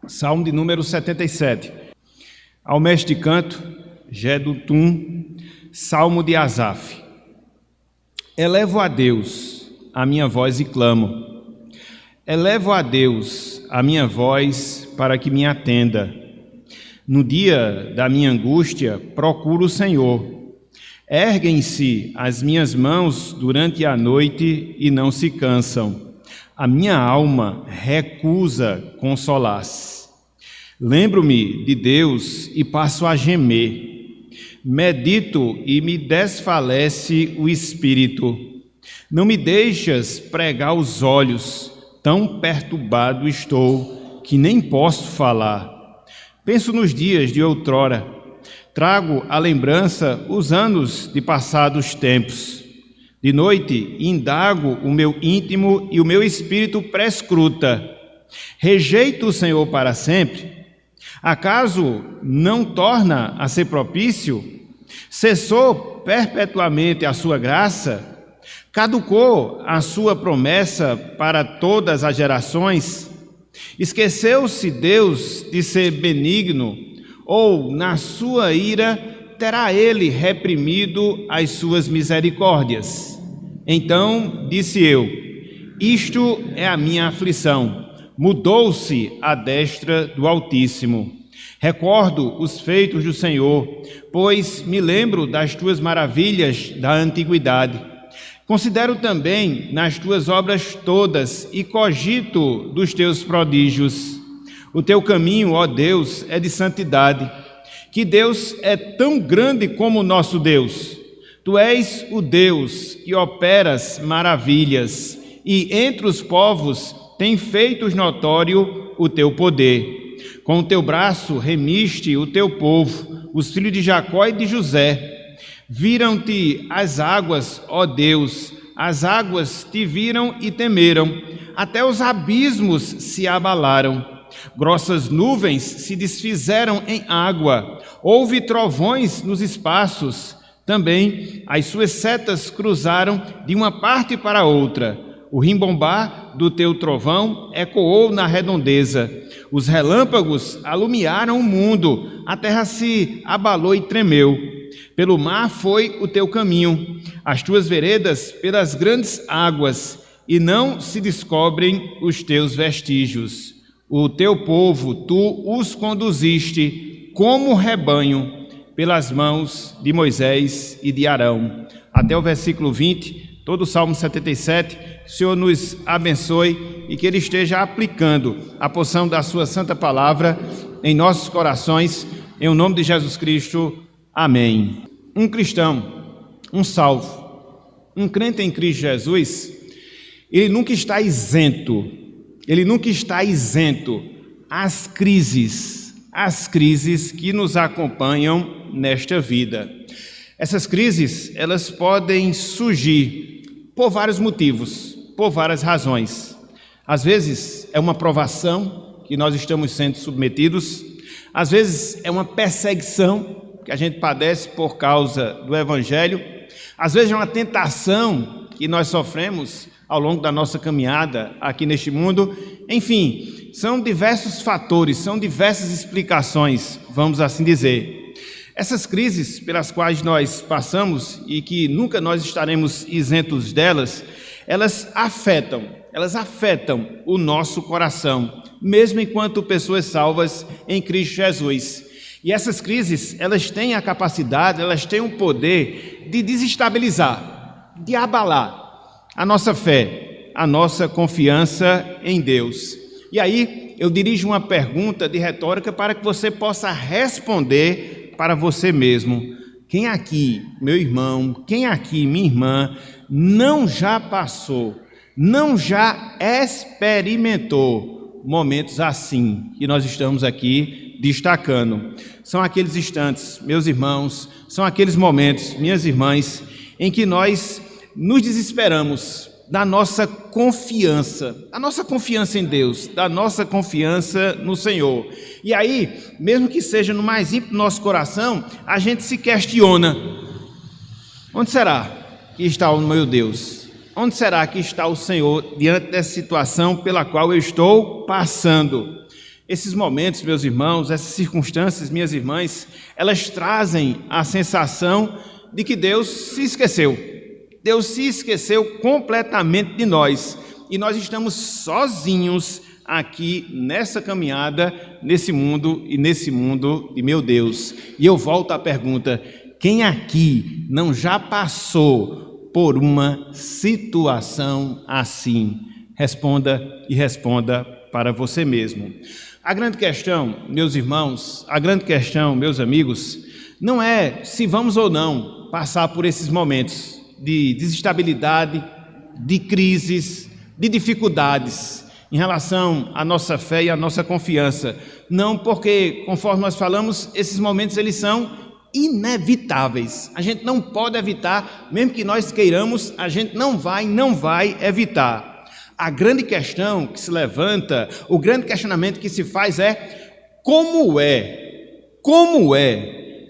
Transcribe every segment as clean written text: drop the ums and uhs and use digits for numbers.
Salmo de número 77. Ao mestre de canto, Jedutum, Salmo de Asaf. Elevo a Deus a minha voz e clamo. Elevo a Deus a minha voz para que me atenda. No dia da minha angústia, procuro o Senhor. Erguem-se as minhas mãos durante a noite e não se cansam. A minha alma recusa consolar-se. Lembro-me de Deus e passo a gemer. Medito e me desfalece o espírito. Não me deixas pregar os olhos, tão perturbado estou que nem posso falar. Penso nos dias de outrora, trago à lembrança os anos de passados tempos. De noite indago o meu íntimo e o meu espírito prescruta. Rejeito o Senhor para sempre? Acaso não torna a ser propício? Cessou perpetuamente a sua graça? Caducou a sua promessa para todas as gerações? Esqueceu-se Deus de ser benigno? Ou, na sua ira, terá ele reprimido as suas misericórdias? Então disse eu: isto é a minha aflição. Mudou-se a destra do Altíssimo. Recordo os feitos do Senhor, pois me lembro das tuas maravilhas da antiguidade. Considero também nas tuas obras todas e cogito dos teus prodígios. O teu caminho, ó Deus, é de santidade. Que Deus é tão grande como o nosso Deus. Tu és o Deus que operas maravilhas, e entre os povos tem feito notório o teu poder. Com o teu braço remiste o teu povo, os filhos de Jacó e de José. Viram-te as águas, ó Deus, as águas te viram e temeram, até os abismos se abalaram. Grossas nuvens se desfizeram em água, houve trovões nos espaços. Também as suas setas cruzaram de uma parte para outra. O rimbombar do teu trovão ecoou na redondeza. Os relâmpagos alumiaram o mundo, a terra se abalou e tremeu. Pelo mar foi o teu caminho, as tuas veredas pelas grandes águas, e não se descobrem os teus vestígios. O teu povo, tu os conduziste como rebanho pelas mãos de Moisés e de Arão. Até o versículo 20, todo o Salmo 77, que o Senhor nos abençoe e que Ele esteja aplicando a porção da sua santa palavra em nossos corações, em o nome de Jesus Cristo. Amém. Um cristão, um salvo, um crente em Cristo Jesus, ele nunca está isento às crises que nos acompanham nesta vida. Essas crises, elas podem surgir por vários motivos, por várias razões. Às vezes é uma provação que nós estamos sendo submetidos, às vezes é uma perseguição que a gente padece por causa do Evangelho, às vezes é uma tentação que nós sofremos ao longo da nossa caminhada aqui neste mundo. Enfim, são diversos fatores, são diversas explicações, vamos assim dizer. Essas crises pelas quais nós passamos e que nunca nós estaremos isentos delas, elas afetam o nosso coração, mesmo enquanto pessoas salvas em Cristo Jesus. E essas crises, elas têm a capacidade, elas têm o poder de desestabilizar, de abalar a nossa fé, a nossa confiança em Deus. E aí eu dirijo uma pergunta de retórica para que você possa responder para você mesmo. Quem aqui, meu irmão, quem aqui, minha irmã, não já passou, não já experimentou momentos assim que nós estamos aqui destacando? São aqueles instantes, meus irmãos, são aqueles momentos, minhas irmãs, em que nós nos desesperamos da nossa confiança em Deus, da nossa confiança no Senhor. E aí, mesmo que seja no mais íntimo do nosso coração, a gente se questiona: onde será que está o meu Deus? Onde será que está o Senhor diante dessa situação pela qual eu estou passando? Esses momentos, meus irmãos, essas circunstâncias, minhas irmãs, elas trazem a sensação de que Deus se esqueceu. Deus se esqueceu completamente de nós e nós estamos sozinhos aqui nessa caminhada, nesse mundo de meu Deus. E eu volto à pergunta: quem aqui não já passou por uma situação assim? Responda e responda para você mesmo. A grande questão, meus irmãos, a grande questão, meus amigos, não é se vamos ou não passar por esses momentos de desestabilidade, de crises, de dificuldades em relação à nossa fé e à nossa confiança. Não, porque, conforme nós falamos, esses momentos eles são inevitáveis. A gente não pode evitar, mesmo que nós queiramos, a gente não vai evitar. A grande questão que se levanta, o grande questionamento que se faz é como é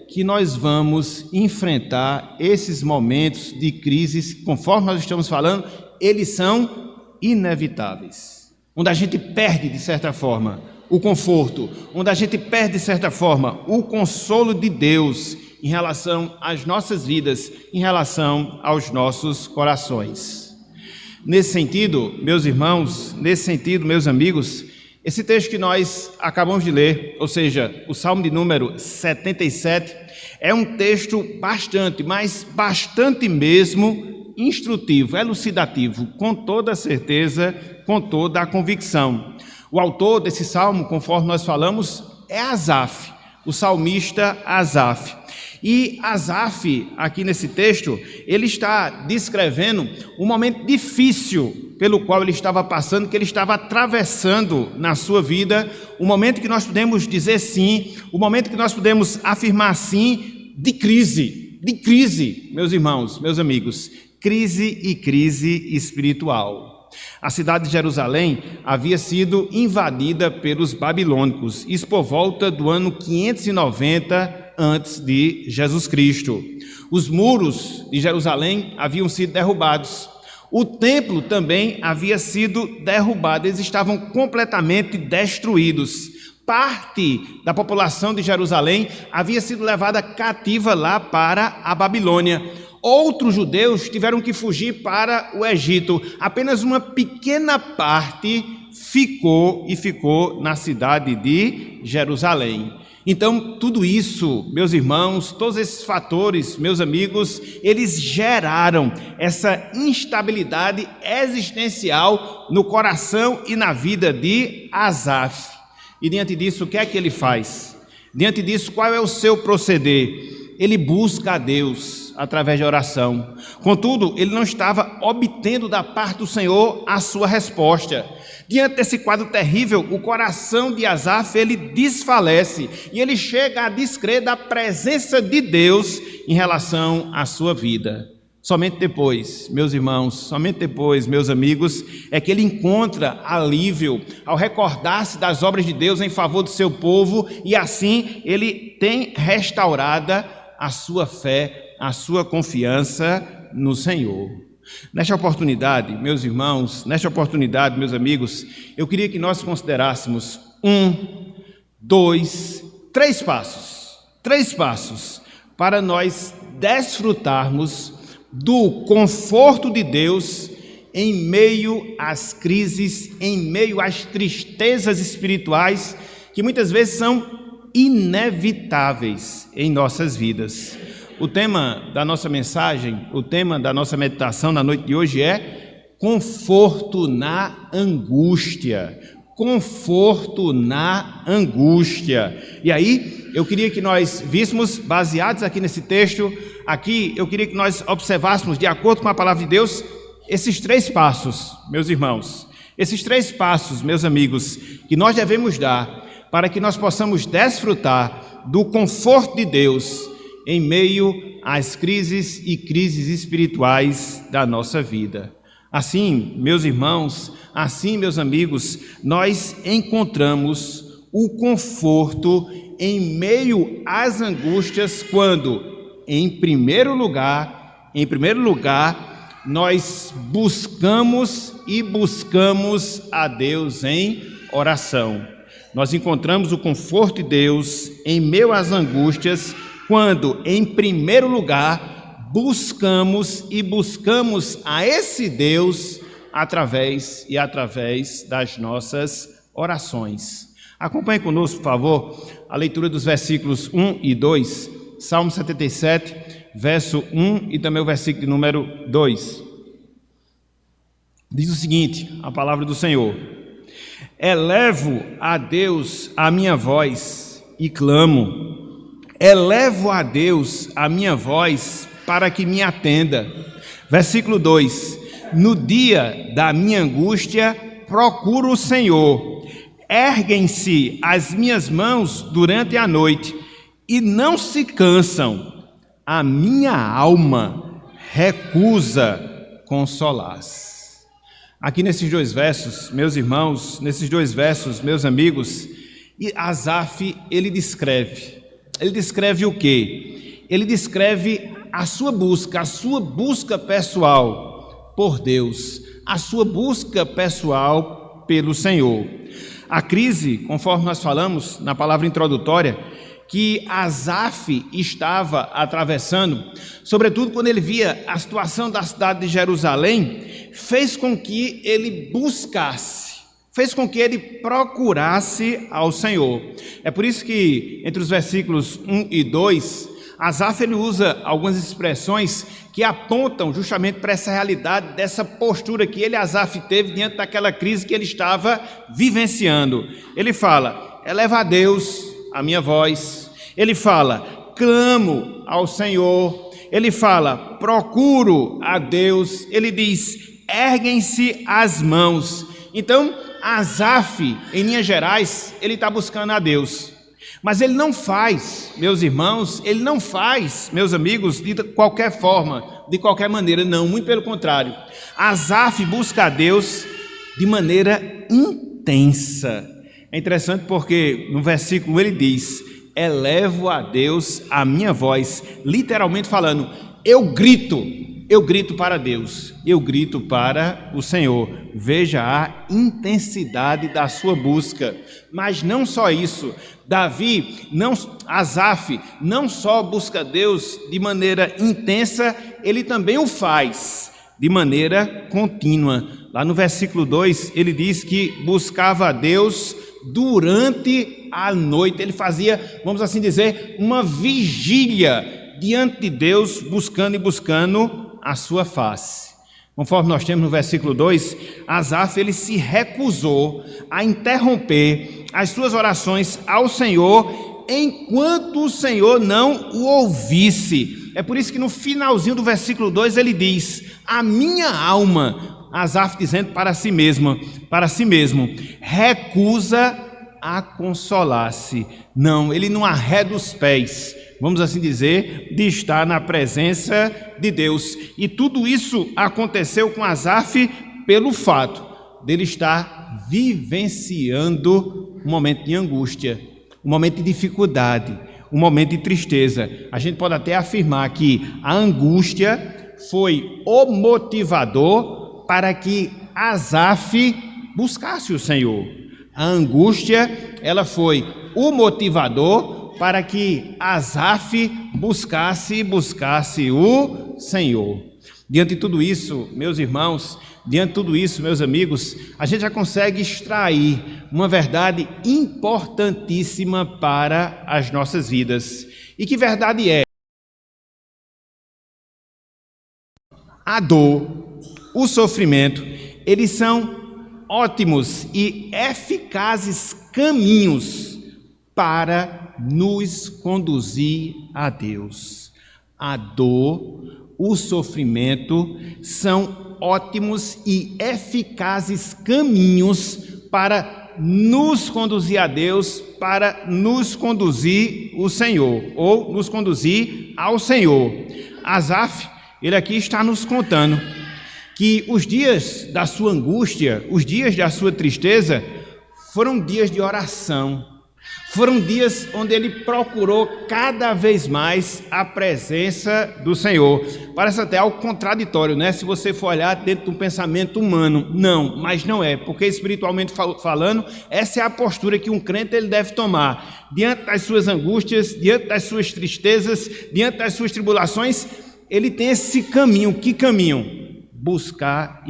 que nós vamos enfrentar esses momentos de crises, conforme nós estamos falando, eles são inevitáveis. Onde a gente perde, de certa forma, o conforto, onde a gente perde, de certa forma, o consolo de Deus em relação às nossas vidas, em relação aos nossos corações. Nesse sentido, meus irmãos, nesse sentido, meus amigos, esse texto que nós acabamos de ler, ou seja, o Salmo de número 77, é um texto bastante, mas bastante mesmo instrutivo, elucidativo, com toda a certeza, com toda a convicção. O autor desse salmo, conforme nós falamos, é Asaf, o salmista Asaf. E Asaf, aqui nesse texto, ele está descrevendo um momento difícil pelo qual ele estava passando, que ele estava atravessando na sua vida, um momento que nós podemos dizer sim, um momento que nós podemos afirmar sim, de crise, meus irmãos, meus amigos, crise e crise espiritual. A cidade de Jerusalém havia sido invadida pelos babilônicos, isso por volta do ano 590 antes de Jesus Cristo. Os muros de Jerusalém haviam sido derrubados. O templo também havia sido derrubado, eles estavam completamente destruídos. Parte da população de Jerusalém havia sido levada cativa lá para a Babilônia. Outros judeus tiveram que fugir para o Egito. Apenas uma pequena parte ficou na cidade de Jerusalém. Então, tudo isso, meus irmãos, todos esses fatores, meus amigos, eles geraram essa instabilidade existencial no coração e na vida de Asaf. E diante disso, o que é que ele faz? Diante disso, qual é o seu proceder? Ele busca a Deus através de oração. Contudo, ele não estava obtendo da parte do Senhor a sua resposta. Diante desse quadro terrível, o coração de Asaf, ele desfalece e ele chega a descrer da presença de Deus em relação à sua vida. Somente depois, meus irmãos, somente depois, meus amigos, é que ele encontra alívio ao recordar-se das obras de Deus em favor do seu povo e assim ele tem restaurada a sua fé, a sua confiança no Senhor. Nesta oportunidade, meus irmãos, nesta oportunidade, meus amigos, eu queria que nós considerássemos 1, 2, 3 passos para nós desfrutarmos do conforto de Deus em meio às crises, em meio às tristezas espirituais que muitas vezes são inevitáveis em nossas vidas. O tema da nossa mensagem, o tema da nossa meditação na noite de hoje é conforto na angústia. Conforto na angústia. E aí, eu queria que nós víssemos, baseados aqui nesse texto, eu queria que nós observássemos, de acordo com a palavra de Deus, esses 3 passos, meus irmãos, esses 3 passos, meus amigos, que nós devemos dar para que nós possamos desfrutar do conforto de Deus em meio às crises e crises espirituais da nossa vida. Assim, meus irmãos, assim, meus amigos, nós encontramos o conforto em meio às angústias quando, em primeiro lugar, nós buscamos a Deus em oração. nós encontramos o conforto de Deus em meio às angústias, quando, em primeiro lugar, buscamos a esse Deus através das nossas orações. Acompanhe conosco, por favor, a leitura dos versículos 1 e 2, Salmo 77, verso 1 e também o versículo de número 2. Diz o seguinte, a palavra do Senhor: elevo a Deus a minha voz e clamo, elevo a Deus a minha voz para que me atenda. Versículo 2: no dia da minha angústia procuro o Senhor, erguem-se as minhas mãos durante a noite e não se cansam, a minha alma recusa consolar-se. Aqui nesses dois versos, meus irmãos, meus amigos, Asaf, ele descreve o quê? Ele descreve a sua busca pessoal por Deus, a sua busca pessoal pelo Senhor. A crise, conforme nós falamos na palavra introdutória, que Asaf estava atravessando, sobretudo quando ele via a situação da cidade de Jerusalém, fez com que ele procurasse ao Senhor. É por isso que entre os versículos 1 e 2, Asaf ele usa algumas expressões que apontam justamente para essa realidade, dessa postura que Asaf teve diante daquela crise que ele estava vivenciando. Ele fala, eleva a Deus a minha voz. Ele fala, clamo ao Senhor. Ele fala, procuro a Deus. Ele diz, erguem-se as mãos. Então, Asaf, em linhas gerais, ele está buscando a Deus. Mas ele não faz, meus irmãos, meus amigos, de qualquer forma, de qualquer maneira, não, muito pelo contrário. Asaf busca a Deus de maneira intensa. É interessante porque no versículo ele diz, elevo a Deus a minha voz, literalmente falando, eu grito para Deus, eu grito para o Senhor. Veja a intensidade da sua busca. Mas não só isso, Asaf não só busca Deus de maneira intensa, ele também o faz de maneira contínua. Lá no versículo 2, ele diz que buscava a Deus durante a noite. Ele fazia, vamos assim dizer, uma vigília diante de Deus, buscando a sua face. Conforme nós temos no versículo 2, Asaf ele se recusou a interromper as suas orações ao Senhor enquanto o Senhor não o ouvisse. É por isso que no finalzinho do versículo 2 ele diz, a minha alma, Asaf dizendo para si mesmo, recusa a consolar-se. Não, ele não arreda os pés, vamos assim dizer, de estar na presença de Deus. E tudo isso aconteceu com Asaf pelo fato dele estar vivenciando um momento de angústia, um momento de dificuldade, um momento de tristeza. A gente pode até afirmar que a angústia foi o motivador para que Asaf buscasse o Senhor. A angústia, ela foi o motivador para que Asaf buscasse o Senhor. Diante de tudo isso, meus irmãos, diante de tudo isso, meus amigos, a gente já consegue extrair uma verdade importantíssima para as nossas vidas. E que verdade é? A dor, o sofrimento, eles são ótimos e eficazes caminhos para nos conduzir a Deus. A dor, o sofrimento são ótimos e eficazes caminhos para nos conduzir a Deus, para nos conduzir o Senhor, ou nos conduzir ao Senhor. Asaf, ele aqui está nos contando que os dias da sua angústia, os dias da sua tristeza, foram dias de oração. Foram dias onde ele procurou cada vez mais a presença do Senhor. Parece até algo contraditório, né? Se você for olhar dentro de um pensamento humano. Não, mas não é, porque espiritualmente falando, essa é a postura que um crente ele deve tomar. Diante das suas angústias, diante das suas tristezas, diante das suas tribulações, ele tem esse caminho. Que caminho? Buscar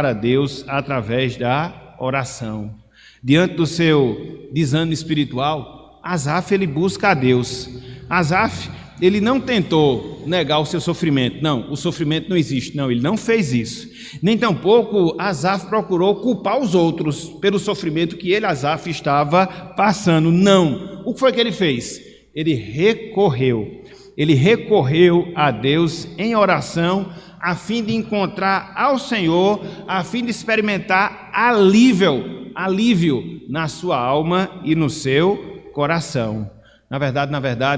a Deus através da oração. Diante do seu desânimo espiritual, Asaf ele busca a Deus. Asaf ele não tentou negar o seu sofrimento. Não, o sofrimento não existe. Não, ele não fez isso. Nem tampouco Asaf procurou culpar os outros pelo sofrimento que ele, Asaf, estava passando. Não. O que foi que ele fez? Ele recorreu a Deus em oração, a fim de encontrar ao Senhor, a fim de experimentar alívio na sua alma e no seu coração. Na verdade,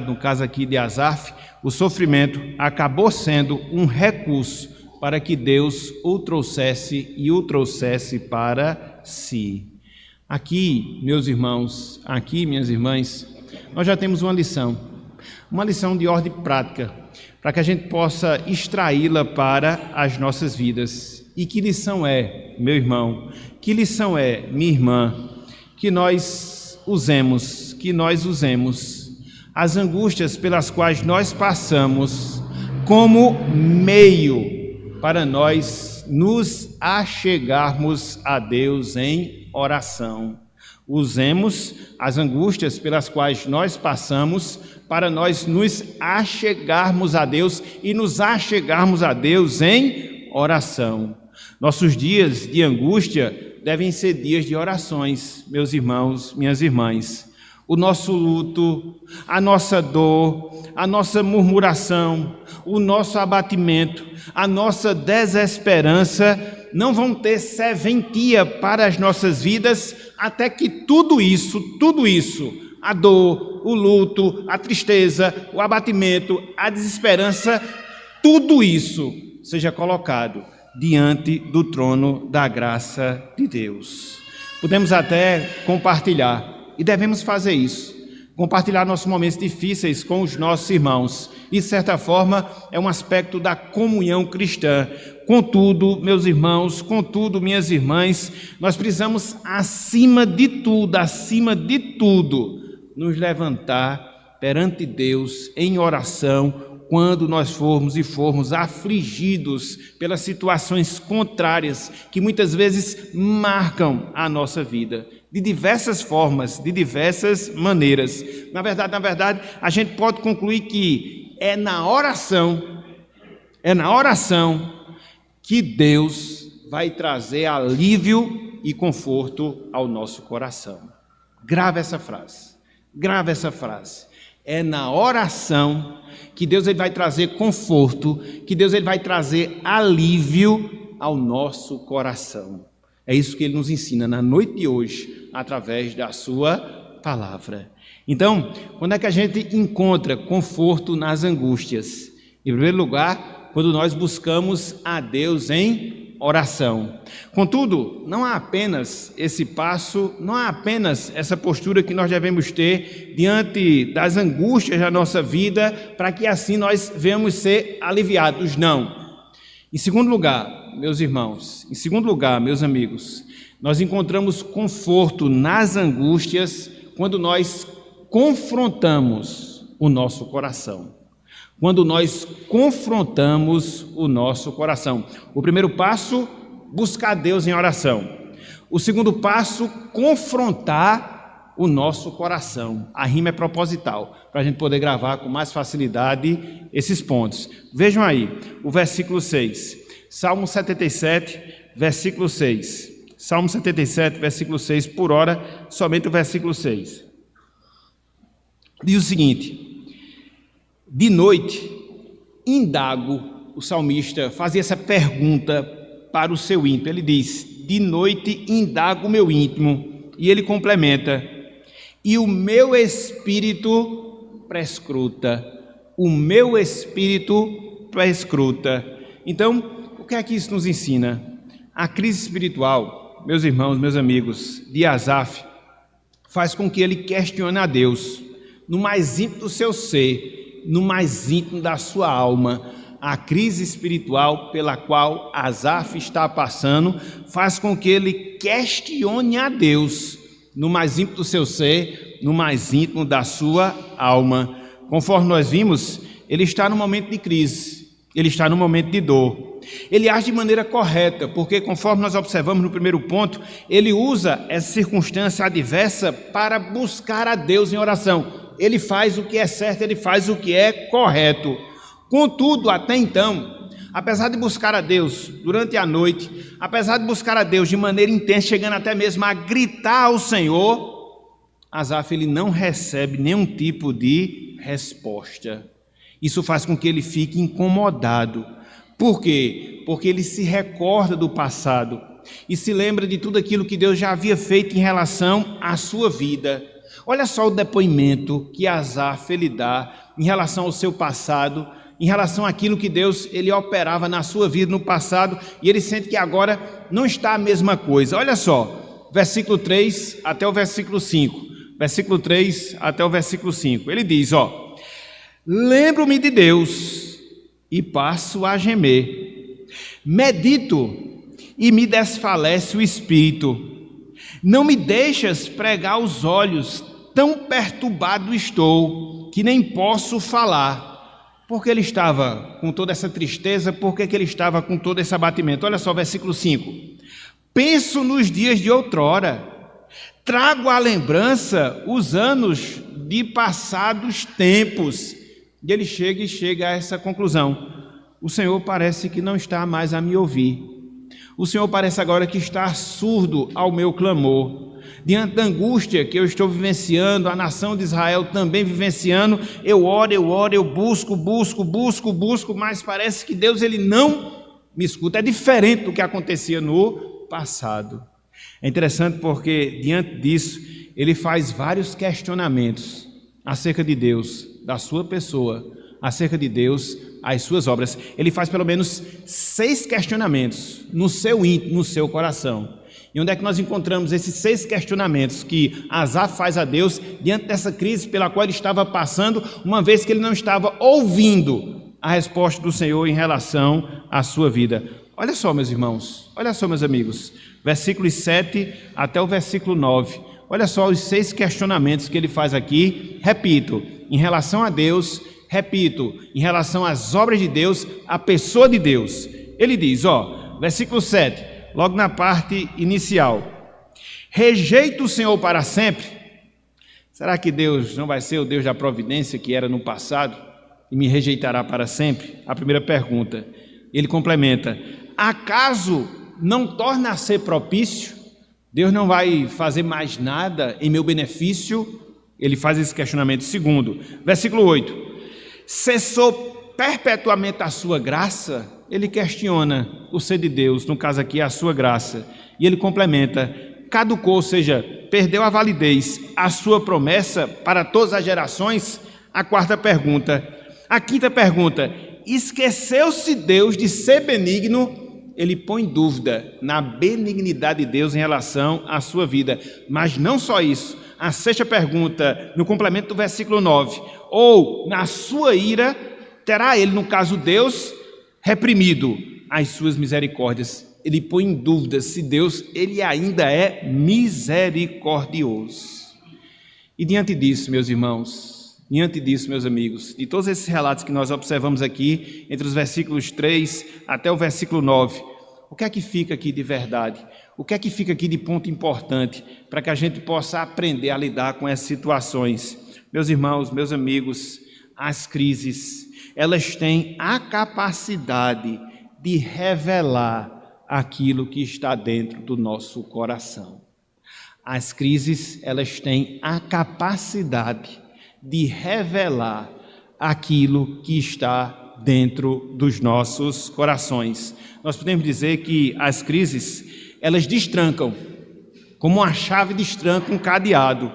no caso aqui de Asaf, o sofrimento acabou sendo um recurso para que Deus o trouxesse para si. Aqui, meus irmãos, aqui, minhas irmãs, nós já temos uma lição de ordem prática, para que a gente possa extraí-la para as nossas vidas. E que lição é, meu irmão? Que lição é, minha irmã? Que nós usemos as angústias pelas quais nós passamos como meio para nós nos achegarmos a Deus em oração. Usemos as angústias pelas quais nós passamos para nós nos achegarmos a Deus e nos achegarmos a Deus em oração. Nossos dias de angústia devem ser dias de orações, meus irmãos, minhas irmãs. O nosso luto, a nossa dor, a nossa murmuração, o nosso abatimento, a nossa desesperança não vão ter serventia para as nossas vidas até que tudo isso, a dor, o luto, a tristeza, o abatimento, a desesperança, tudo isso seja colocado diante do trono da graça de Deus. Podemos até compartilhar, e devemos fazer isso, compartilhar nossos momentos difíceis com os nossos irmãos. Isso, de certa forma, é um aspecto da comunhão cristã. Contudo, meus irmãos, minhas irmãs, nós precisamos, acima de tudo, nos levantar perante Deus em oração quando nós formos afligidos pelas situações contrárias que muitas vezes marcam a nossa vida, de diversas formas, de diversas maneiras. Na verdade, a gente pode concluir que é na oração que Deus vai trazer alívio e conforto ao nosso coração. Grave essa frase. É na oração que Deus ele vai trazer conforto, que Deus ele vai trazer alívio ao nosso coração. É isso que ele nos ensina na noite de hoje, através da sua palavra. Então, quando é que a gente encontra conforto nas angústias? Em primeiro lugar, quando nós buscamos a Deus em oração. Contudo, não há apenas esse passo, não há apenas essa postura que nós devemos ter diante das angústias da nossa vida, para que assim nós venhamos ser aliviados. Não. Em segundo lugar, meus irmãos, meus amigos, nós encontramos conforto nas angústias quando nós confrontamos o nosso coração. Quando nós confrontamos o nosso coração. O primeiro passo, buscar Deus em oração. O segundo passo, confrontar o nosso coração. A rima é proposital, para a gente poder gravar com mais facilidade esses pontos. Vejam aí, o versículo 6. Salmo 77, versículo 6. Salmo 77, versículo 6, por hora, somente o versículo 6. Diz o seguinte: de noite, indago, o salmista fazia essa pergunta para o seu íntimo. Ele diz: de noite indago o meu íntimo. E ele complementa: e o meu espírito prescruta. O meu espírito prescruta. Então, o que é que isso nos ensina? A crise espiritual, meus irmãos, meus amigos, de Asaf, faz com que ele questione a Deus, no mais íntimo do seu ser, no mais íntimo da sua alma. A crise espiritual pela qual Asaf está passando faz com que ele questione a Deus, no mais íntimo do seu ser, no mais íntimo da sua alma. Conforme nós vimos, ele está no momento de crise, ele está no momento de dor. Ele age de maneira correta, porque conforme nós observamos no primeiro ponto, ele usa essa circunstância adversa para buscar a Deus em oração. Ele faz o que é certo, ele faz o que é correto. Contudo, até então, apesar de buscar a Deus durante a noite, apesar de buscar a Deus de maneira intensa, chegando até mesmo a gritar ao Senhor, Asaf ele não recebe nenhum tipo de resposta. Isso faz com que ele fique incomodado. Por quê? Porque ele se recorda do passado e se lembra de tudo aquilo que Deus já havia feito em relação à sua vida. Olha só o depoimento que Asaf ele dá em relação ao seu passado, em relação àquilo que Deus ele operava na sua vida no passado, e ele sente que agora não está a mesma coisa. Olha só, versículo 3 até o versículo 5. Versículo 3 até o versículo 5. Ele diz, lembro-me de Deus e passo a gemer. Medito e me desfalece o espírito. Não me deixas pregar os olhos, tão perturbado estou, que nem posso falar. Porque ele estava com toda essa tristeza, porque ele estava com todo esse abatimento. Olha só, versículo 5. Penso nos dias de outrora, trago à lembrança os anos de passados tempos. E ele chega a essa conclusão. O Senhor parece que não está mais a me ouvir. O Senhor parece agora que está surdo ao meu clamor. Diante da angústia que eu estou vivenciando, a nação de Israel também vivenciando, eu oro, eu busco, mas parece que Deus ele não me escuta. É diferente do que acontecia no passado. É interessante porque, diante disso, ele faz vários questionamentos acerca de Deus, da sua pessoa, acerca de Deus, as suas obras. Ele faz pelo menos 6 questionamentos no seu íntimo, no seu coração. E onde é que nós encontramos esses 6 questionamentos que Asaf faz a Deus diante dessa crise pela qual ele estava passando, uma vez que ele não estava ouvindo a resposta do Senhor em relação à sua vida? Olha só, meus irmãos, olha só, meus amigos, versículos 7 até o versículo 9. Olha só os 6 questionamentos que ele faz aqui. Repito, em relação a Deus, repito, em relação às obras de Deus, à pessoa de Deus. Ele diz, versículo 7, logo na parte inicial: rejeito o Senhor para sempre. Será que Deus não vai ser o Deus da providência que era no passado e me rejeitará para sempre? A primeira pergunta. Ele complementa: acaso não torna a ser propício? Deus não vai fazer mais nada em meu benefício? Ele faz esse questionamento. Segundo, versículo 8: cessou perpetuamente a sua graça? Ele questiona o ser de Deus, no caso aqui a sua graça. E ele complementa: caducou, ou seja, perdeu a validez, a sua promessa para todas as gerações? A quarta pergunta. A quinta pergunta: esqueceu-se Deus de ser benigno? Ele põe dúvida na benignidade de Deus em relação à sua vida. Mas não só isso. A sexta pergunta, no complemento do versículo 9: ou na sua ira terá ele, no caso Deus, reprimido as suas misericórdias? Ele põe em dúvida se Deus ele ainda é misericordioso. E diante disso, meus irmãos, diante disso, meus amigos, de todos esses relatos que nós observamos aqui, entre os versículos 3 até o versículo 9, o que é que fica aqui de verdade? O que é que fica aqui de ponto importante para que a gente possa aprender a lidar com essas situações? Meus irmãos, meus amigos, as crises, elas têm a capacidade de revelar aquilo que está dentro do nosso coração. As crises, elas têm a capacidade de revelar aquilo que está dentro dos nossos corações. Nós podemos dizer que as crises, elas destrancam, como uma chave destranca um cadeado,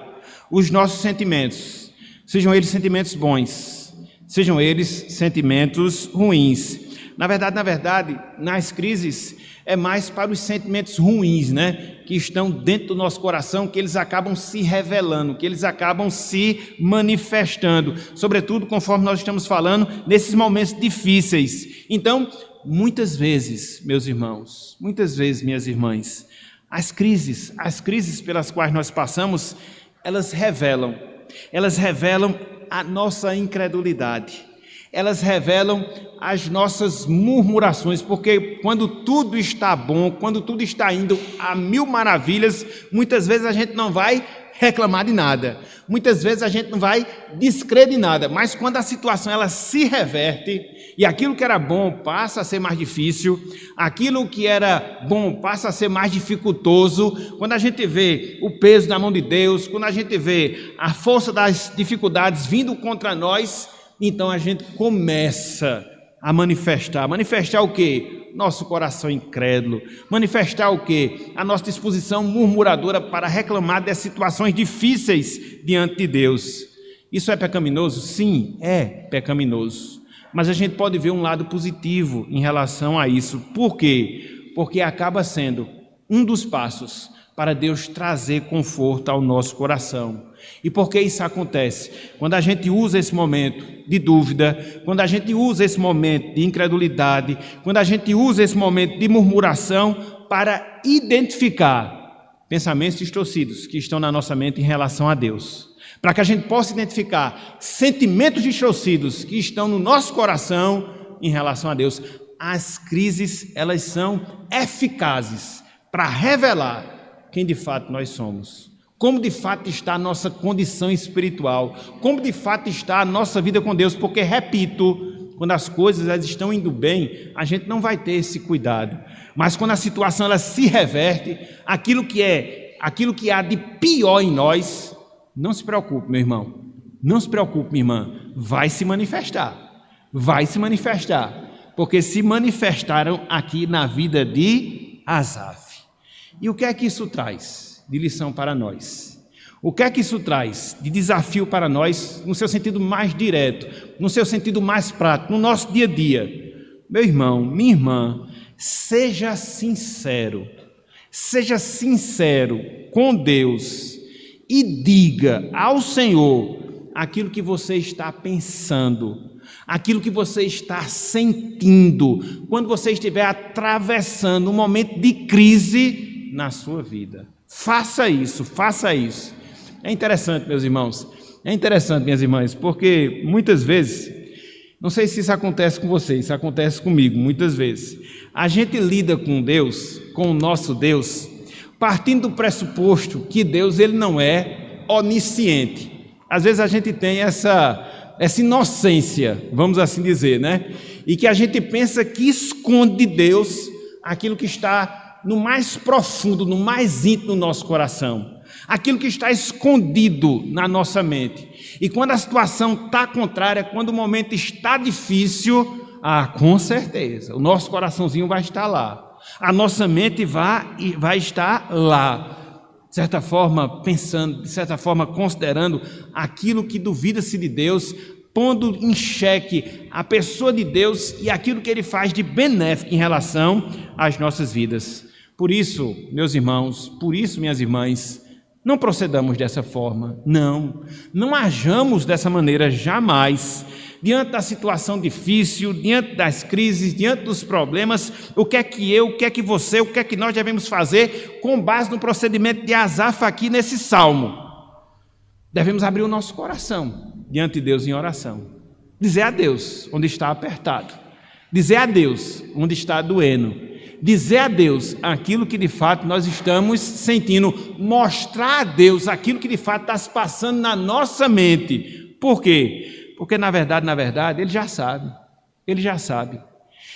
os nossos sentimentos, sejam eles sentimentos bons, sejam eles sentimentos ruins. Na verdade, nas crises é mais para os sentimentos ruins, né, que estão dentro do nosso coração, que eles acabam se revelando, que eles acabam se manifestando, sobretudo conforme nós estamos falando, nesses momentos difíceis. Então, muitas vezes, meus irmãos, muitas vezes, minhas irmãs, as crises pelas quais nós passamos, elas revelam a nossa incredulidade, elas revelam as nossas murmurações, porque quando tudo está bom, quando tudo está indo a mil maravilhas, muitas vezes a gente não vai reclamar de nada, muitas vezes a gente não vai descrer de nada, mas quando a situação ela se reverte e aquilo que era bom passa a ser mais difícil, aquilo que era bom passa a ser mais dificultoso, quando a gente vê o peso da mão de Deus, quando a gente vê a força das dificuldades vindo contra nós, então a gente começa a manifestar o quê? Nosso coração incrédulo, manifestar o quê? A nossa disposição murmuradora para reclamar das situações difíceis diante de Deus. Isso é pecaminoso? Sim, é pecaminoso. Mas a gente pode ver um lado positivo em relação a isso. Por quê? Porque acaba sendo um dos passos para Deus trazer conforto ao nosso coração. E por que isso acontece? Quando a gente usa esse momento de dúvida, quando a gente usa esse momento de incredulidade, quando a gente usa esse momento de murmuração para identificar pensamentos distorcidos que estão na nossa mente em relação a Deus, para que a gente possa identificar sentimentos distorcidos que estão no nosso coração em relação a Deus. As crises, elas são eficazes para revelar quem de fato nós somos, como de fato está a nossa condição espiritual, como de fato está a nossa vida com Deus, porque, repito, quando as coisas elas estão indo bem, a gente não vai ter esse cuidado, mas quando a situação ela se reverte, aquilo que há de pior em nós, não se preocupe, meu irmão, não se preocupe, minha irmã, vai se manifestar, porque se manifestaram aqui na vida de Asaf. E o que é que isso traz de lição para nós? O que é que isso traz de desafio para nós, no seu sentido mais direto, no seu sentido mais prático, no nosso dia a dia? Meu irmão, minha irmã, seja sincero com Deus e diga ao Senhor aquilo que você está pensando, aquilo que você está sentindo, quando você estiver atravessando um momento de crise na sua vida. Faça isso. É interessante, meus irmãos, minhas irmãs, porque muitas vezes, não sei se isso acontece com vocês, isso acontece comigo, muitas vezes, a gente lida com Deus, com o nosso Deus, partindo do pressuposto que Deus ele não é onisciente. Às vezes a gente tem essa inocência, vamos assim dizer, né? E que a gente pensa que esconde de Deus aquilo que está no mais profundo, no mais íntimo do nosso coração, aquilo que está escondido na nossa mente. E quando a situação está contrária, quando o momento está difícil, com certeza, o nosso coraçãozinho vai estar lá, a nossa mente vai estar lá, de certa forma pensando, de certa forma considerando aquilo que duvida-se de Deus, pondo em xeque a pessoa de Deus e aquilo que Ele faz de benéfico em relação às nossas vidas. Por isso, meus irmãos, por isso, minhas irmãs, não procedamos dessa forma, não hajamos dessa maneira jamais. Diante da situação difícil, diante das crises, diante dos problemas, o que é que você, o que é que nós devemos fazer com base no procedimento de Asaf aqui nesse salmo? Devemos abrir o nosso coração diante de Deus em oração, dizer a Deus onde está apertado, dizer a Deus onde está doendo, dizer a Deus aquilo que de fato nós estamos sentindo, mostrar a Deus aquilo que de fato está se passando na nossa mente. Por quê? Porque na verdade, Ele já sabe.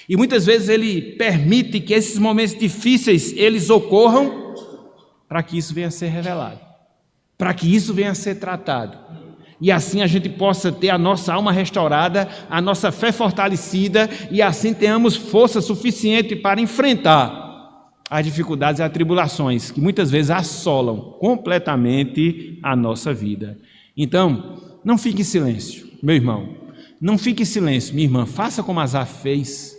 E muitas vezes Ele permite que esses momentos difíceis, eles ocorram para que isso venha a ser revelado, para que isso venha a ser tratado. E assim a gente possa ter a nossa alma restaurada, a nossa fé fortalecida, e assim tenhamos força suficiente para enfrentar as dificuldades e as tribulações que muitas vezes assolam completamente a nossa vida. Então, não fique em silêncio, meu irmão, não fique em silêncio, minha irmã, faça como Asaf fez,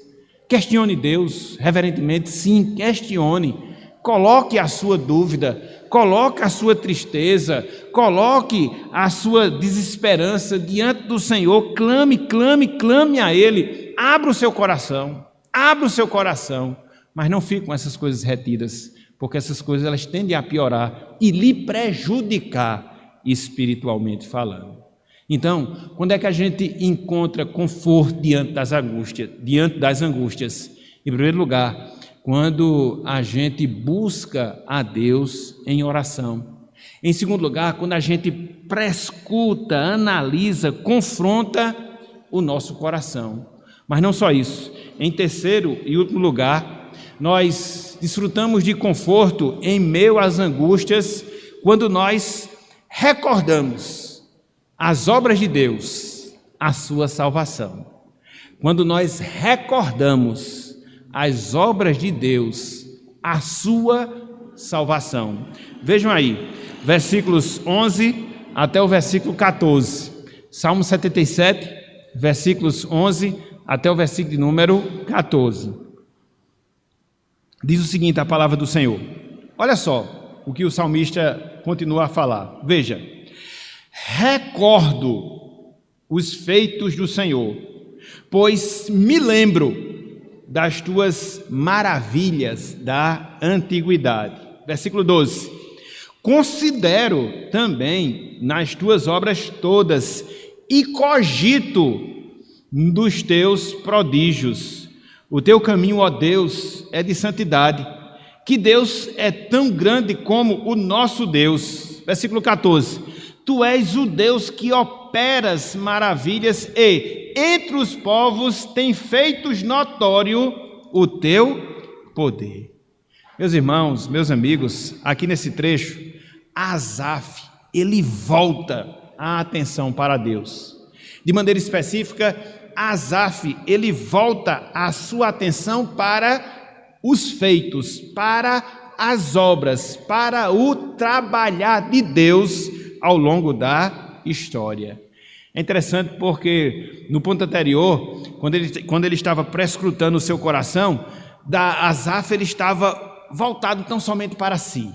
Questione Deus, reverentemente, sim, questione. Coloque a sua dúvida, coloque a sua tristeza, coloque a sua desesperança diante do Senhor. Clame, clame, clame a Ele. Abra o seu coração, mas não fique com essas coisas retidas, porque essas coisas elas tendem a piorar e lhe prejudicar espiritualmente falando. Então, quando é que a gente encontra conforto diante das angústias? Em primeiro lugar, quando a gente busca a Deus em oração. Em segundo lugar, quando a gente prescuta, analisa, confronta o nosso coração. Mas não só isso. Em terceiro e último lugar, nós desfrutamos de conforto em meio às angústias quando nós recordamos as obras de Deus, a sua salvação. Quando nós recordamos as obras de Deus, a sua salvação. Vejam aí, versículos 11 até o versículo 14. Salmo 77, versículos 11 até o versículo de número 14. Diz o seguinte, a palavra do Senhor. Olha só o que o salmista continua a falar. Veja. Recordo os feitos do Senhor, pois me lembro das tuas maravilhas da antiguidade. Versículo 12. Considero também nas tuas obras todas e cogito dos teus prodígios. O teu caminho, ó Deus, é de santidade. Que Deus é tão grande como o nosso Deus. Versículo 14. Tu és o Deus que operas maravilhas e entre os povos tem feitos notório o teu poder. Meus irmãos, meus amigos, aqui nesse trecho, Asaf, ele volta a atenção para Deus. De maneira específica, Asaf, ele volta a sua atenção para os feitos, para as obras, para o trabalhar de Deus ao longo da história. É interessante porque no ponto anterior, quando ele estava prescrutando o seu coração, Asaf ele estava voltado tão somente para si,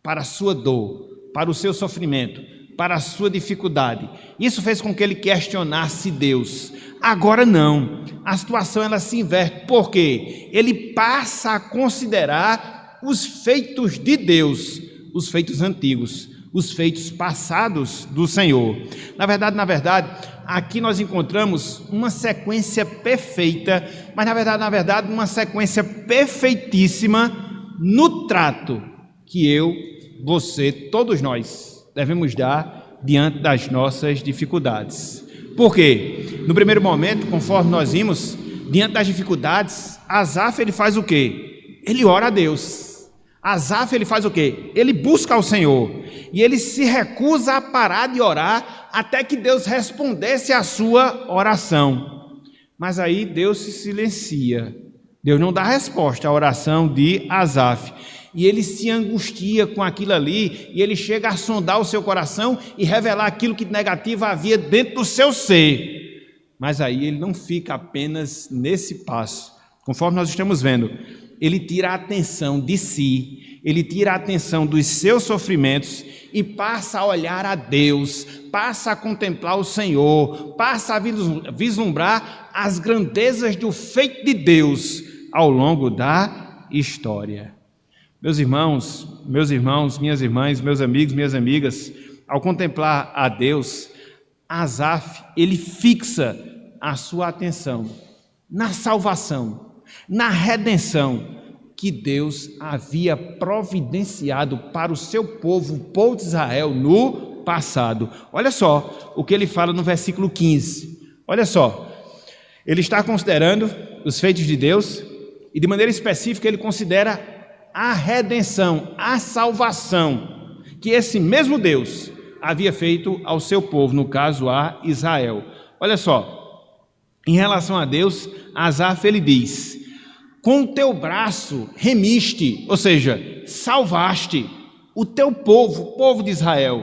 para a sua dor, para o seu sofrimento, para a sua dificuldade. Isso fez com que ele questionasse Deus. Agora não, a situação ela se inverte, porque ele passa a considerar os feitos de Deus, os feitos antigos, os feitos passados do Senhor. Na verdade, aqui nós encontramos uma sequência perfeita, mas na verdade, uma sequência perfeitíssima no trato que eu, você, todos nós devemos dar diante das nossas dificuldades. Por quê? No primeiro momento, conforme nós vimos, diante das dificuldades, Asaf ele faz o quê? Ele ora a Deus. Asaf ele faz o quê? Ele busca ao Senhor e ele se recusa a parar de orar até que Deus respondesse à sua oração. Mas aí Deus se silencia, Deus não dá resposta à oração de Asaf e ele se angustia com aquilo ali e ele chega a sondar o seu coração e revelar aquilo que de negativo havia dentro do seu ser. Mas aí ele não fica apenas nesse passo, conforme nós estamos vendo. Ele tira a atenção de si, ele tira a atenção dos seus sofrimentos e passa a olhar a Deus, passa a contemplar o Senhor, passa a vislumbrar as grandezas do feito de Deus ao longo da história. Meus irmãos, minhas irmãs, meus amigos, minhas amigas, ao contemplar a Deus, Asaf, ele fixa a sua atenção na salvação, na redenção que Deus havia providenciado para o seu povo, o povo de Israel, no passado. Olha só o que ele fala no versículo 15. Olha só, ele está considerando os feitos de Deus e de maneira específica ele considera a redenção, a salvação que esse mesmo Deus havia feito ao seu povo, no caso a Israel. Olha só, em relação a Deus, Asaf ele diz: com o teu braço remiste, ou seja, salvaste o teu povo, o povo de Israel,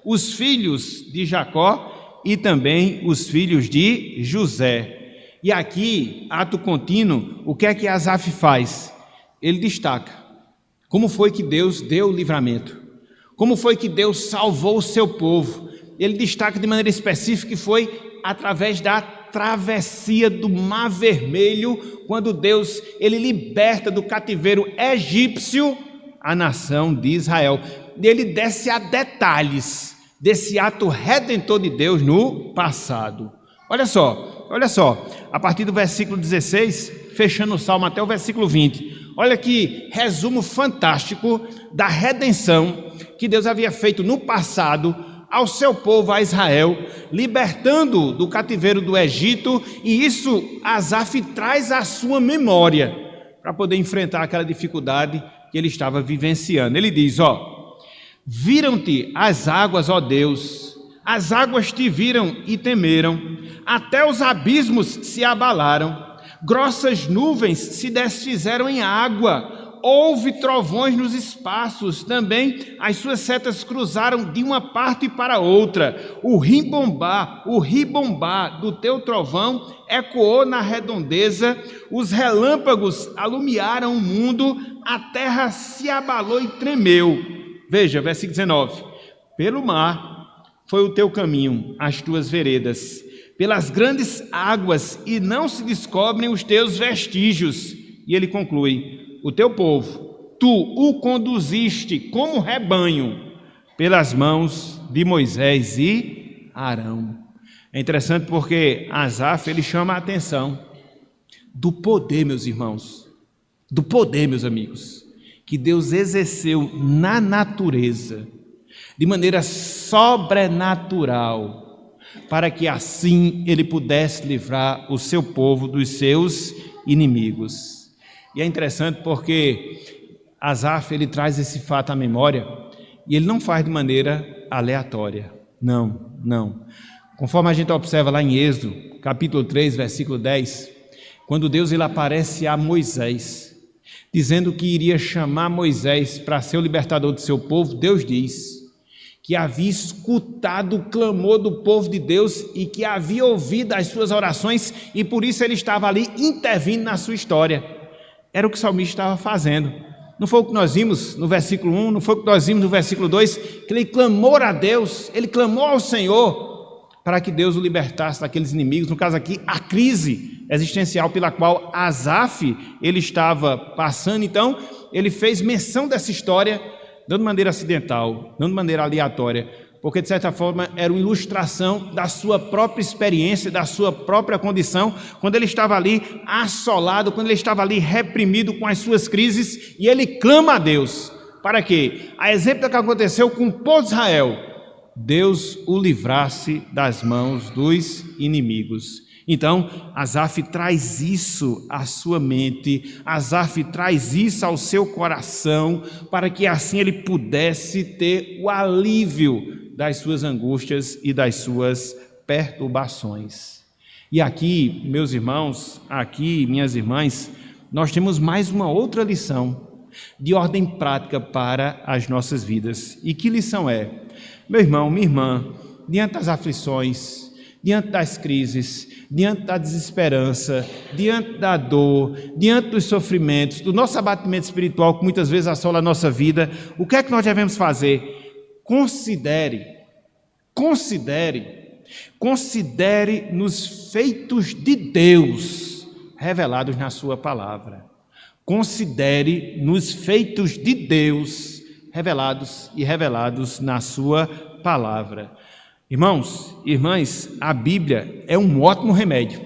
os filhos de Jacó e também os filhos de José. E aqui, ato contínuo, o que é que Asaf faz? Ele destaca como foi que Deus deu o livramento, como foi que Deus salvou o seu povo. Ele destaca de maneira específica que foi através da travessia do Mar Vermelho, quando Deus ele liberta do cativeiro egípcio a nação de Israel. Ele desce a detalhes desse ato redentor de Deus no passado. Olha só, a partir do versículo 16, fechando o Salmo até o versículo 20, olha que resumo fantástico da redenção que Deus havia feito no passado ao seu povo, a Israel, libertando do cativeiro do Egito, e isso Asaf traz à sua memória, para poder enfrentar aquela dificuldade que ele estava vivenciando. Ele diz, viram-te as águas, ó Deus, as águas te viram e temeram, até os abismos se abalaram, grossas nuvens se desfizeram em água, houve trovões nos espaços, também as suas setas cruzaram de uma parte para outra, o ribombar do teu trovão ecoou na redondeza, os relâmpagos alumiaram o mundo, a terra se abalou e tremeu. Veja, versículo 19, pelo mar foi o teu caminho, as tuas veredas, pelas grandes águas, e não se descobrem os teus vestígios. E ele conclui, o teu povo, tu o conduziste como rebanho pelas mãos de Moisés e Arão. É interessante porque Asaf, ele chama a atenção do poder, meus irmãos, do poder, meus amigos, que Deus exerceu na natureza, de maneira sobrenatural, para que assim ele pudesse livrar o seu povo dos seus inimigos. E é interessante porque Asaf, ele traz esse fato à memória e ele não faz de maneira aleatória. Não. Conforme a gente observa lá em Êxodo, capítulo 3, versículo 10, quando Deus ele aparece a Moisés, dizendo que iria chamar Moisés para ser o libertador do seu povo, Deus diz que havia escutado o clamor do povo de Deus e que havia ouvido as suas orações e por isso ele estava ali intervindo na sua história. Era o que o salmista estava fazendo. Não foi o que nós vimos no versículo 1, não foi o que nós vimos no versículo 2, que ele clamou a Deus, ele clamou ao Senhor para que Deus o libertasse daqueles inimigos, no caso aqui, a crise existencial pela qual Asaf ele estava passando. Então, ele fez menção dessa história, não de maneira acidental, não de maneira aleatória, porque de certa forma era uma ilustração da sua própria experiência, da sua própria condição, quando ele estava ali assolado, quando ele estava ali reprimido com as suas crises, e ele clama a Deus, para que, a exemplo do que aconteceu com o povo de Israel, Deus o livrasse das mãos dos inimigos. Então, Asaf traz isso à sua mente, Asaf traz isso ao seu coração, para que assim ele pudesse ter o alívio das suas angústias e das suas perturbações. E aqui, meus irmãos, aqui, minhas irmãs, nós temos mais uma outra lição de ordem prática para as nossas vidas. E que lição é? Meu irmão, minha irmã, diante das aflições, diante das crises, diante da desesperança, diante da dor, diante dos sofrimentos, do nosso abatimento espiritual que muitas vezes assola a nossa vida, o que é que nós devemos fazer? Considere nos feitos de Deus revelados na sua palavra. Considere nos feitos de Deus revelados na sua palavra. Irmãos, irmãs, a Bíblia é um ótimo remédio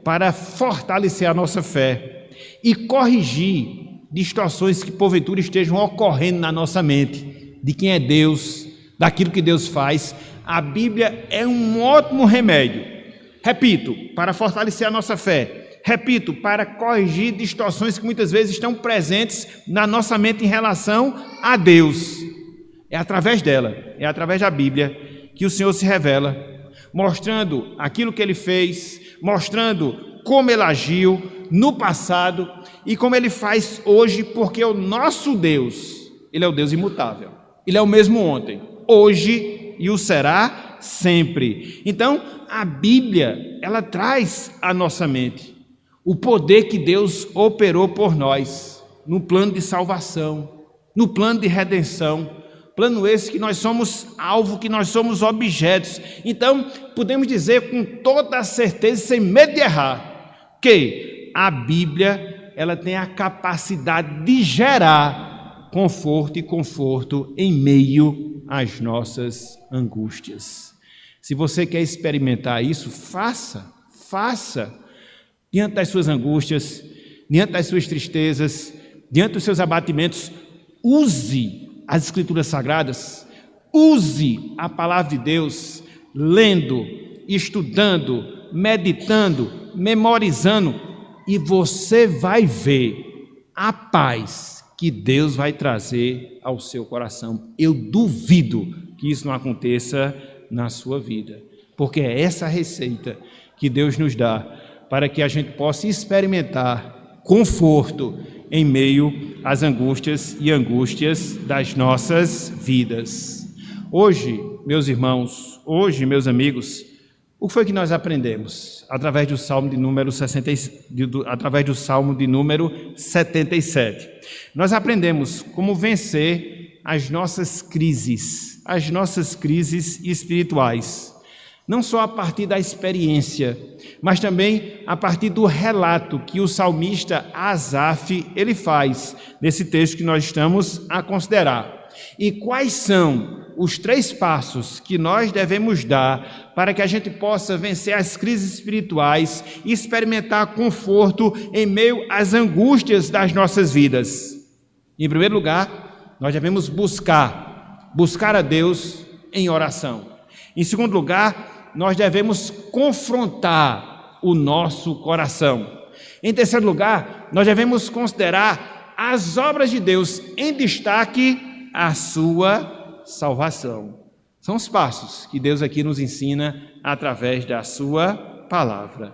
para fortalecer a nossa fé e corrigir distorções que porventura estejam ocorrendo na nossa mente, de quem é Deus, daquilo que Deus faz. A Bíblia é um ótimo remédio, repito, para fortalecer a nossa fé, repito, para corrigir distorções que muitas vezes estão presentes na nossa mente em relação a Deus. É através dela, é através da Bíblia que o Senhor se revela, mostrando aquilo que Ele fez, mostrando como Ele agiu no passado e como Ele faz hoje, porque o nosso Deus, Ele é o Deus imutável. Ele é o mesmo ontem, hoje e o será sempre. Então, a Bíblia, ela traz à nossa mente o poder que Deus operou por nós, no plano de salvação, no plano de redenção, plano esse que nós somos alvo, que nós somos objetos. Então, podemos dizer com toda a certeza, sem medo de errar, que a Bíblia, ela tem a capacidade de gerar conforto e conforto em meio às nossas angústias. Se você quer experimentar isso, faça. Diante das suas angústias, diante das suas tristezas, diante dos seus abatimentos, use as Escrituras Sagradas, use a Palavra de Deus, lendo, estudando, meditando, memorizando, e você vai ver a paz que Deus vai trazer ao seu coração. Eu duvido que isso não aconteça na sua vida, porque é essa receita que Deus nos dá para que a gente possa experimentar conforto em meio às angústias das nossas vidas. Hoje, meus irmãos, meus amigos, o que foi que nós aprendemos através do Salmo de número 77? Nós aprendemos como vencer as nossas crises espirituais. Não só a partir da experiência, mas também a partir do relato que o salmista Asaf, ele faz nesse texto que nós estamos a considerar. E quais são os 3 passos que nós devemos dar para que a gente possa vencer as crises espirituais e experimentar conforto em meio às angústias das nossas vidas? Em primeiro lugar, nós devemos buscar a Deus em oração. Em segundo lugar, nós devemos confrontar o nosso coração. Em terceiro lugar, nós devemos considerar as obras de Deus, em destaque a sua salvação. São os passos que Deus aqui nos ensina através da sua palavra.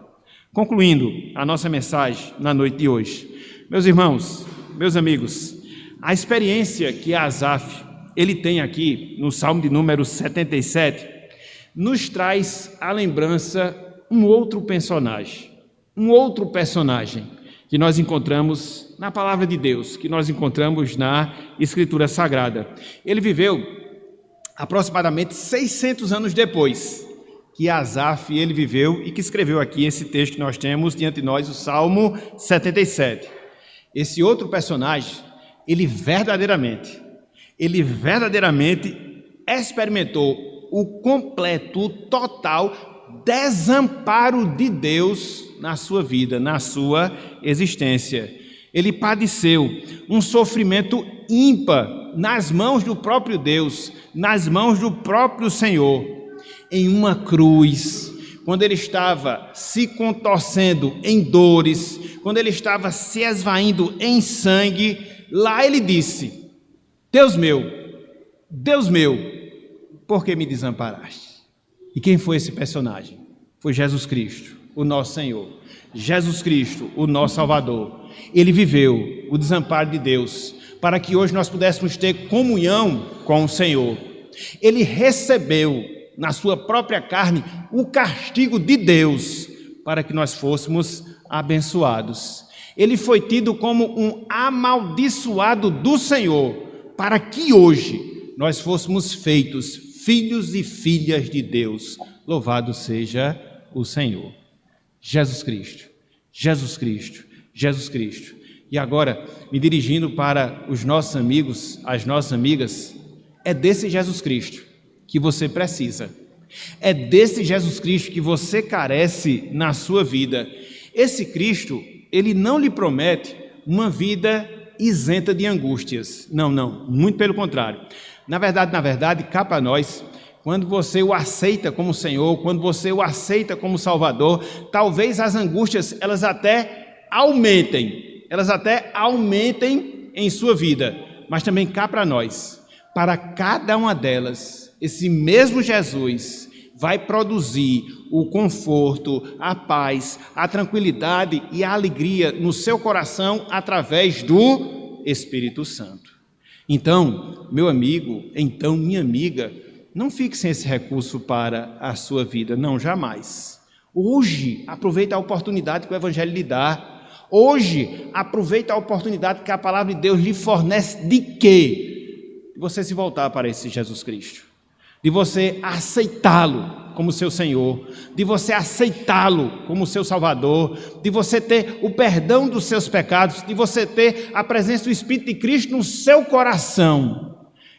Concluindo a nossa mensagem na noite de hoje, meus irmãos, meus amigos, a experiência que Asaf ele tem aqui no Salmo de número 77 nos traz à lembrança um outro personagem que nós encontramos na Palavra de Deus, que nós encontramos na Escritura Sagrada. Ele viveu aproximadamente 600 anos depois que Asaf ele viveu e que escreveu aqui esse texto que nós temos diante de nós, o Salmo 77. Esse outro personagem, ele verdadeiramente experimentou o completo, o total desamparo de Deus na sua vida, na sua existência. Ele padeceu um sofrimento ímpar nas mãos do próprio Deus, nas mãos do próprio Senhor, em uma cruz, quando ele estava se contorcendo em dores, quando ele estava se esvaindo em sangue. Lá ele disse: Deus meu, por que me desamparaste? E quem foi esse personagem? Foi Jesus Cristo, o nosso Senhor. Jesus Cristo, o nosso Salvador. Ele viveu o desamparo de Deus para que hoje nós pudéssemos ter comunhão com o Senhor. Ele recebeu na sua própria carne o castigo de Deus para que nós fôssemos abençoados. Ele foi tido como um amaldiçoado do Senhor para que hoje nós fôssemos feitos filhos e filhas de Deus. Louvado seja o Senhor. Jesus Cristo. E agora, me dirigindo para os nossos amigos, as nossas amigas, é desse Jesus Cristo que você precisa. É desse Jesus Cristo que você carece na sua vida. Esse Cristo, ele não lhe promete uma vida isenta de angústias. Não, muito pelo contrário. Na verdade, cá para nós, quando você o aceita como Senhor, quando você o aceita como Salvador, talvez as angústias, elas até aumentem em sua vida, mas também cá para nós, para cada uma delas, esse mesmo Jesus vai produzir o conforto, a paz, a tranquilidade e a alegria no seu coração através do Espírito Santo. Então, meu amigo, minha amiga, não fique sem esse recurso para a sua vida, não, jamais. Hoje, aproveite a oportunidade que o Evangelho lhe dá. Hoje, aproveite a oportunidade que a palavra de Deus lhe fornece de quê? De você se voltar para esse Jesus Cristo, de você aceitá-lo como seu Senhor, de você aceitá-lo como seu Salvador, de você ter o perdão dos seus pecados, de você ter a presença do Espírito de Cristo no seu coração.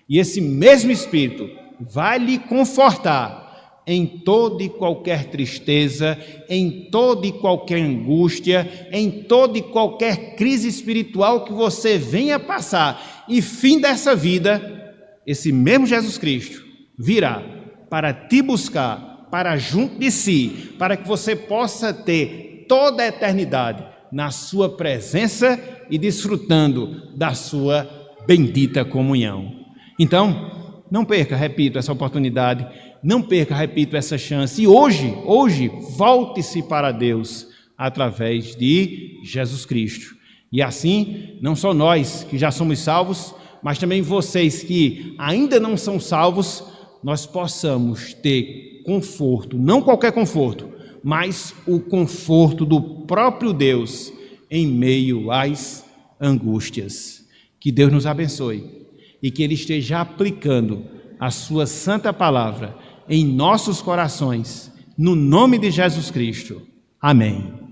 E esse mesmo Espírito vai lhe confortar em toda e qualquer tristeza, em toda e qualquer angústia, em toda e qualquer crise espiritual que você venha passar. E fim dessa vida, esse mesmo Jesus Cristo virá para te buscar, para junto de si, para que você possa ter toda a eternidade na sua presença e desfrutando da sua bendita comunhão. Então, não perca, repito, essa oportunidade, não perca, repito, essa chance. E hoje, volte-se para Deus através de Jesus Cristo. E assim, não só nós que já somos salvos, mas também vocês que ainda não são salvos, nós possamos ter conforto, não qualquer conforto, mas o conforto do próprio Deus em meio às angústias. Que Deus nos abençoe e que Ele esteja aplicando a sua santa palavra em nossos corações, no nome de Jesus Cristo. Amém.